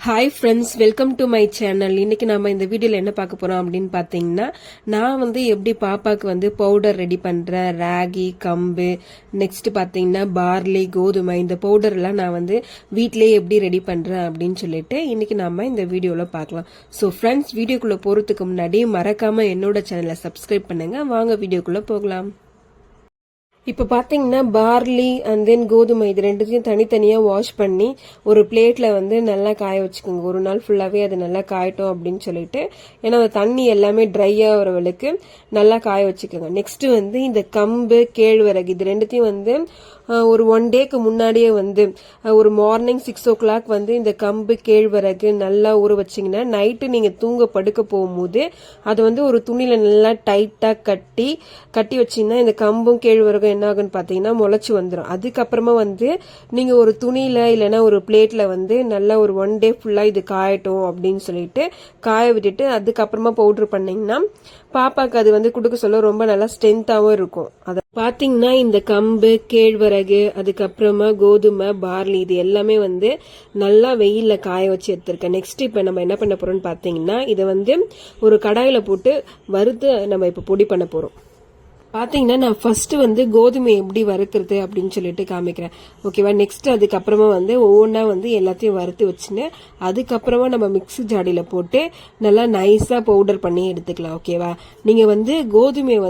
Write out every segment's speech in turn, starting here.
Hi friends, welcome to my channel. இன்னைக்கு நம்ம இந்த வீடியோல என்ன பார்க்க போறோம் அப்படின்னு பாத்தீங்கன்னா, நான் எப்படி பாப்பாக்கு பவுடர் ரெடி பண்றேன். ராகி, கம்பு, நெக்ஸ்ட் பாத்தீங்கன்னா பார்லி, கோதுமை, இந்த பவுடர் எல்லாம் நான் வீட்லயே எப்படி ரெடி பண்றேன் அப்படின்னு சொல்லிட்டு இன்னைக்கு நம்ம இந்த வீடியோல பார்க்கலாம். ஸோ ஃப்ரெண்ட்ஸ், வீடியோக்குள்ள போறதுக்கு முன்னாடி மறக்காம என்னோட சேனலை சப்ஸ்கிரைப் பண்ணுங்க. வாங்க வீடியோக்குள்ள போகலாம். இப்போ பார்த்தீங்கன்னா பார்லி அண்ட் தென் கோதுமை இது ரெண்டுத்தையும் தனித்தனியாக வாஷ் பண்ணி ஒரு பிளேட்டில் நல்லா காய வச்சுக்கோங்க. ஒரு நாள் ஃபுல்லாகவே அது நல்லா காயட்டும் அப்படின்னு சொல்லிட்டு, ஏன்னா அந்த தண்ணி எல்லாமே ட்ரை ஆகிறவளுக்கு நல்லா காய வச்சுக்கோங்க. நெக்ஸ்ட் இந்த கம்பு, கேழ்வரகு இது ரெண்டுத்தையும் ஒரு 1 டேக்கு முன்னாடியே ஒரு மார்னிங் 6 o'clock இந்த கம்பு, கேழ்வரகு நல்லா ஊற வச்சிங்கன்னா நைட்டு நீங்கள் தூங்க படுக்க போகும்போது அது ஒரு துணியில் நல்லா டைட்டாக கட்டி வச்சிங்கன்னா இந்த கம்பும் கேழ்வரகும் என்ன ஆகுன்னு பார்த்தீங்கன்னா முளைச்சி வந்துடும். அதுக்கப்புறமா நீங்கள் ஒரு துணியில் இல்லைன்னா ஒரு பிளேட்டில் நல்லா ஒரு 1 டே ஃபுல்லாக இது காயட்டும் அப்படின்னு சொல்லிட்டு காய விட்டுட்டு அதுக்கப்புறமா பவுடர் பண்ணிங்கன்னா பாப்பாக்கு அது கொடுக்க சொல்ல ரொம்ப நல்லா ஸ்ட்ரென்த்தாகவும் இருக்கும். அதை பார்த்தீங்கன்னா இந்த கம்பு, கேழ்வரகு, அதுக்கப்புறமா கோதுமை, பார்லி இது எல்லாமே நல்லா வெயில்ல காய வச்சு எடுத்திருக்கேன். நெக்ஸ்ட் இப்போ நம்ம என்ன பண்ண போறோம்னு பார்த்தீங்கன்னா இதை ஒரு கடாயில போட்டு வறுத்து நம்ம இப்போ பொடி பண்ண போறோம். பாத்தீங்கன்னா நான் ஃபர்ஸ்ட் கோதுமை எப்படி வறுக்கிறது அப்படின்னு சொல்லிட்டு காமிக்கிறேன், ஓகேவா. நெக்ஸ்ட் அதுக்கப்புறமா ஒவ்வொன்றா எல்லாத்தையும் வறுத்து வச்சுன்னு அதுக்கப்புறமா நம்ம மிக்ஸி ஜாடியில போட்டு நல்லா நைஸா பவுடர் பண்ணி எடுத்துக்கலாம், ஓகேவா. நீங்க கோதுமையை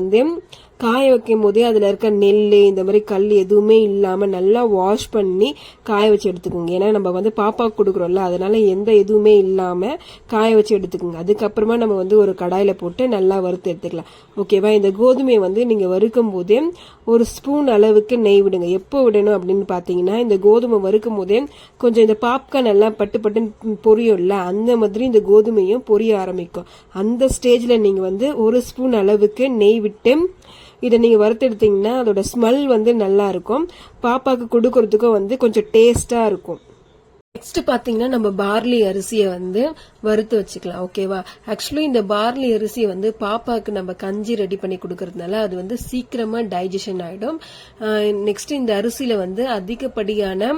காய வைக்கும் போதே அதுல இருக்க நெல் இந்த மாதிரி கல் எதுவுமே இல்லாம நல்லா வாஷ் பண்ணி காய வச்சு எடுத்துக்கோங்க. ஏன்னா நம்ம பாப்பாவுக்கு கொடுக்குறோம்ல, அதனால எந்த எதுவுமே இல்லாம காய வச்சு எடுத்துக்கோங்க. அதுக்கப்புறமா நம்ம ஒரு கடாயில போட்டு நல்லா வறுத்து எடுத்துக்கலாம், ஓகேவா. இந்த கோதுமையை நீங்க வறுக்கும் போதே ஒரு ஸ்பூன் அளவுக்கு நெய் விடுங்க. எப்போ விடணும் அப்படின்னு பாத்தீங்கன்னா இந்த கோதுமை வறுக்கும் போதே கொஞ்சம் இந்த பாப்கார்ன் எல்லாம் பட்டு பட்டுன்னு பொரியும்ல, அந்த மாதிரி இந்த கோதுமையும் பொரிய ஆரம்பிக்கும். அந்த ஸ்டேஜ்ல நீங்க ஒரு ஸ்பூன் அளவுக்கு நெய் விட்டு இதை நீங்க வறுத்தெடுத்தீங்கன்னா அதோட ஸ்மெல் நல்லா இருக்கும். பாப்பாக்கு கொடுக்கறதுக்கும் கொஞ்சம் டேஸ்டா இருக்கும். நெக்ஸ்ட் பாத்தீங்கன்னா நம்ம பார்லி அரிசியை வறுத்து வச்சுக்கலாம், ஓகேவா. ஆக்சுவலி இந்த பார்லி அரிசியை பாப்பாக்கு நம்ம கஞ்சி ரெடி பண்ணி கொடுக்கறதுனால அது சீக்கிரமா டைஜஷன் ஆயிடும். நெக்ஸ்ட் இந்த அரிசியில அதிகப்படியான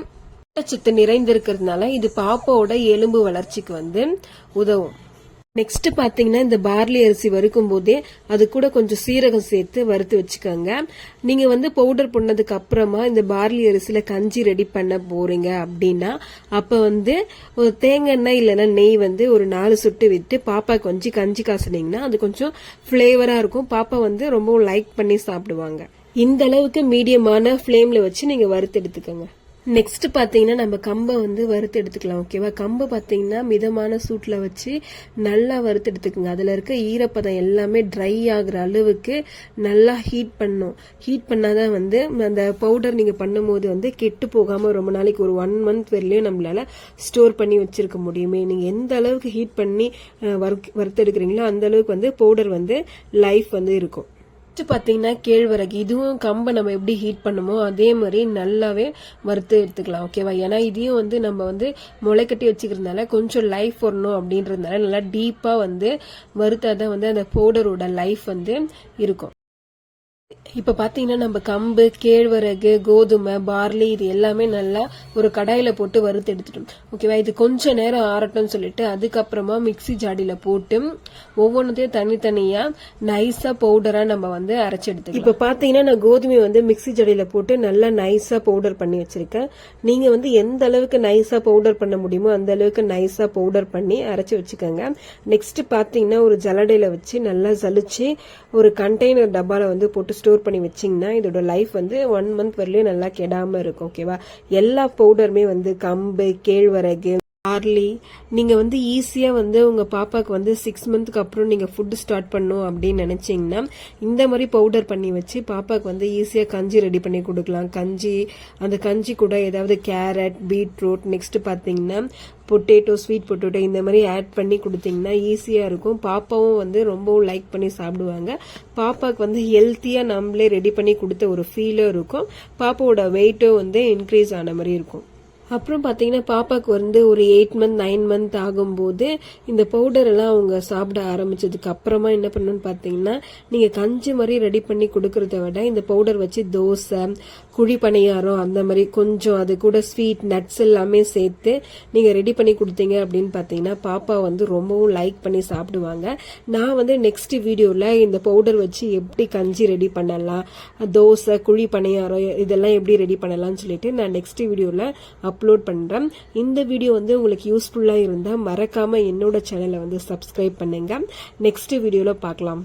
சத்து நிறைந்திருக்கிறதுனால இது பாப்பாவோட எலும்பு வளர்ச்சிக்கு உதவும். நெக்ஸ்ட் பாத்தீங்கன்னா இந்த பார்லி அரிசி வறுக்கும் போதே அது கூட கொஞ்சம் சீரகம் சேர்த்து வறுத்து வச்சுக்கோங்க. நீங்க பவுடர் பண்ணதுக்கு அப்புறமா இந்த பார்லி அரிசியில கஞ்சி ரெடி பண்ண போறீங்க அப்படின்னா அப்ப ஒரு தேங்காய் எண்ணெய் இல்லைன்னா நெய் ஒரு 4 சொட்டு விட்டு பாப்பா கொஞ்சம் கஞ்சி காசுனீங்கன்னா அது கொஞ்சம் பிளேவரா இருக்கும். பாப்பா ரொம்ப லைக் பண்ணி சாப்பிடுவாங்க. இந்த அளவுக்கு மீடியமான ஃபிளேம்ல வச்சு நீங்க வறுத்து எடுத்துக்கோங்க. நெக்ஸ்ட் பாத்தீங்கன்னா நம்ம கம்பை வறுத்து எடுத்துக்கலாம், ஓகேவா. கம்பை பாத்தீங்கன்னா மிதமான சூட்ல வச்சு நல்லா வறுத்து எடுத்துக்கோங்க. அதுல இருக்க ஈரப்பதம் எல்லாமே ட்ரை ஆகுற அளவுக்கு நல்லா ஹீட் பண்ணும். ஹீட் பண்ணாதான் அந்த பவுடர் நீங்க பண்ணும் போது கெட்டு போகாம ரொம்ப நாளைக்கு ஒரு 1 month வரையிலும் நம்மளால ஸ்டோர் பண்ணி வச்சிருக்க முடியுமே. நீங்க எந்த அளவுக்கு ஹீட் பண்ணி வறுத்து எடுக்கிறீங்களோ அந்த அளவுக்கு பவுடர் லைஃப் இருக்கும். பாத்தீங்கன்னா கேழ்வரகு இதுவும் கம்பை நம்ம எப்படி ஹீட் பண்ணுமோ அதே மாதிரி நல்லாவே வறுத்து எடுத்துக்கலாம், ஓகேவா. ஏன்னா இதையும் நம்ம முளை கட்டி வச்சுக்கிறதுனால கொஞ்சம் லைஃப் வரணும் அப்படின்றதுனால நல்லா டீப்பா வறுத்தாதான் அந்த பவுடரோட லைஃப் இருக்கும். இப்ப பாத்தீங்கன்னா நம்ம கம்பு, கேழ்வரகு, கோதுமை, பார்லி இது எல்லாமே நல்லா ஒரு கடாயில போட்டு வறுத்து எடுத்துட்டோம், ஓகேவா. இது கொஞ்ச நேரம் ஆறட்டும் சொல்லிட்டு அதுக்கப்புறமா மிக்ஸி ஜாடியில போட்டு ஒவ்வொன்றத்தையும் தனித்தனியா நைஸா பவுடரா நம்ம அரைச்சு எடுத்துக்கலாம். இப்ப பாத்தீங்கன்னா நான் கோதுமை மிக்ஸி ஜாடியில போட்டு நல்லா நைஸா பவுடர் பண்ணி வச்சிருக்கேன். நீங்க எந்த அளவுக்கு நைஸா பவுடர் பண்ண முடியுமோ அந்த அளவுக்கு நைஸா பவுடர் பண்ணி அரைச்சு வச்சுக்கோங்க. நெக்ஸ்ட் பாத்தீங்கன்னா ஒரு ஜல்லடையில வச்சு நல்லா ஜலிச்சு ஒரு கண்டெய்னர் டப்பால போட்டு ஸ்டோர் பண்ணி வச்சீங்கன்னா இதோட லைஃப் 1 month வரையிலும் நல்லா கெடாம இருக்கும், ஓகேவா. எல்லா பவுடருமே கம்பு, கேழ்வரகு, பார்லி நீங்க ஈஸியா உங்க பாப்பாக்கு 6 monthக்கு அப்புறம் நீங்க ஃபுட் ஸ்டார்ட் பண்ணும் அப்படின்னு நினைச்சீங்கன்னா இந்த மாதிரி பவுடர் பண்ணி வச்சு பாப்பாக்கு ஈஸியா கஞ்சி ரெடி பண்ணி கொடுக்கலாம். அந்த கஞ்சி கூட ஏதாவது கேரட், பீட்ரூட், நெக்ஸ்ட் பாத்தீங்கன்னா பொட்டேட்டோ, ஸ்வீட் பொட்டேட்டோ இந்த மாதிரி ஆட் பண்ணி கொடுத்தீங்கன்னா ஈஸியா இருக்கும். பாப்பாவும் ரொம்பவும் லைக் பண்ணி சாப்பிடுவாங்க. பாப்பாக்கு ஹெல்த்தியா நம்மளே ரெடி பண்ணி கொடுத்த ஒரு ஃபீலும் இருக்கும். பாப்பாவோட வெயிட்டும் இன்க்ரீஸ் ஆன மாதிரி இருக்கும். அப்புறம் பாத்தீங்கன்னா பாப்பாக்கு ஒரு 8 month 9 month ஆகும்போது இந்த பவுடர் எல்லாம் அவங்க சாப்பிட ஆரம்பிச்சதுக்கு அப்புறமா என்ன பண்ணணும்னு பாத்தீங்கன்னா நீங்க கஞ்சி மாதிரி ரெடி பண்ணி கொடுக்கறத விட இந்த பவுடர் வச்சு தோசை, குழி பணியாரம் அந்த மாதிரி கொஞ்சம் அது கூட ஸ்வீட் நட்ஸ் எல்லாமே சேர்த்து நீங்க ரெடி பண்ணி கொடுத்தீங்க அப்படின்னு பாத்தீங்கன்னா பாப்பா வந்து ரொம்பவும் லைக் பண்ணி சாப்பிடுவாங்க. நான் வந்து நெக்ஸ்ட் வீடியோல இந்த பவுடர் வச்சு எப்படி கஞ்சி ரெடி பண்ணலாம், தோசை, குழி பணியாரம் இதெல்லாம் எப்படி ரெடி பண்ணலாம்னு சொல்லிட்டு நான் நெக்ஸ்ட் வீடியோல அப்லோட் பண்றேன். இந்த வீடியோ வந்து உங்களுக்கு யூஸ்ஃபுல்லா இருந்தா மறக்காம என்னோட சேனலை வந்து சப்ஸ்கிரைப் பண்ணுங்க. நெக்ஸ்ட் வீடியோல பார்க்கலாம்.